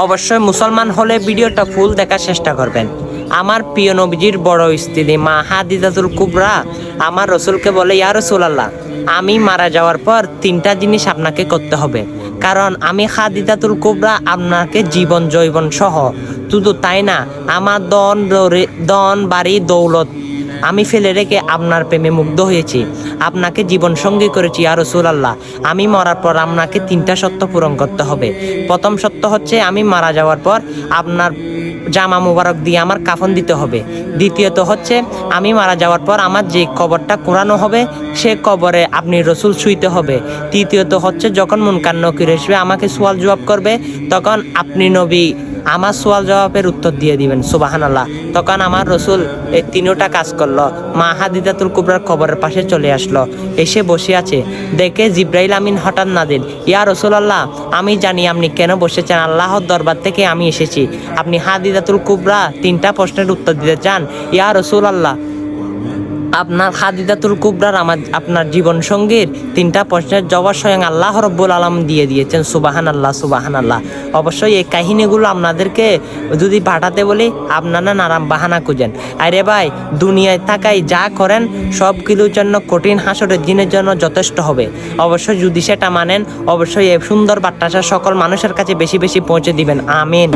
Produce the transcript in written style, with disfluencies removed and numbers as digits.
অবশ্যই মুসলমান হলে ভিডিওটা ফুল দেখার চেষ্টা করবেন। আমার প্রিয় নবীজির বড় স্ত্রী মা হাদিজাতুল কুবরা আমার রসুলকে বলে, ইয়া রাসূলুল্লাহ, আমি মারা যাওয়ার পর 3টা জিনিস আপনাকে করতে হবে, কারণ আমি হাদিজাতুল কুবরা আপনাকে জীবন জৈবন সহ, শুধু তাই না, আমার দন বাড়ি দৌলত আমি ফেলে রেখে আপনার প্রেমে মুগ্ধ হয়েছি, আপনাকে জীবন সঙ্গী করেছি ইয়া রাসূলুল্লাহ। আমি মরার পর আপনাকে 3টা শর্ত পূরণ করতে হবে। প্রথম শর্ত হচ্ছে আমি মারা যাওয়ার পর আপনার জামা মুবারক দিয়ে আমার কাফন দিতে হবে। দ্বিতীয়ত হচ্ছে আমি মারা যাওয়ার পর আমার যে কবরটা কোরানো হবে সে কবরে আপনি রসুল শুইতে হবে। তৃতীয়ত হচ্ছে যখন মুনকার নকির হিসেবে আমাকে সোয়াল জবাব করবে তখন আপনি নবী আমার সোয়াল জবাবের উত্তর দিয়ে দিবেন। সুবহানাল্লাহ। তখন আমার রসুল এই 3টা কাজ করলো। মা হাদিজাতুল কুবরার কবরের পাশে চলে আসলো, এসে বসে আছে, দেখে জিব্রাইল আমিন হঠাৎ নাজিল, ইয়া রাসূলুল্লাহ, আমি জানি আপনি কেন বসেছেন, আল্লাহর দরবার থেকে আমি এসেছি, আপনি হাদিজাতুল কুবরা 3টা প্রশ্নের উত্তর দিতে চান? ইয়া রাসূলুল্লাহ, আপনার হাদিজাতুল কুবরার আপনার জীবন সঙ্গীর 3টা প্রশ্নের জবাব স্বয়ং আল্লাহ রাব্বুল আলামিন দিয়ে দিয়েছেন। সুবহানাল্লাহ, সুবহানাল্লাহ। অবশ্যই এই কাহিনীগুলো আপনাদেরকে যদি পাঠাতে বলি আপনারা নানান বাহানা খুঁজেন। আরে ভাই, দুনিয়ায় থাকাই যা করেন সব কিছুর জন্য কঠিন হাসরের দিনের জন্য যথেষ্ট হবে। অবশ্যই যদি সেটা মানেন, অবশ্যই এই সুন্দর বার্তাটা সকল মানুষের কাছে বেশি বেশি পৌঁছে দিবেন। আমিন।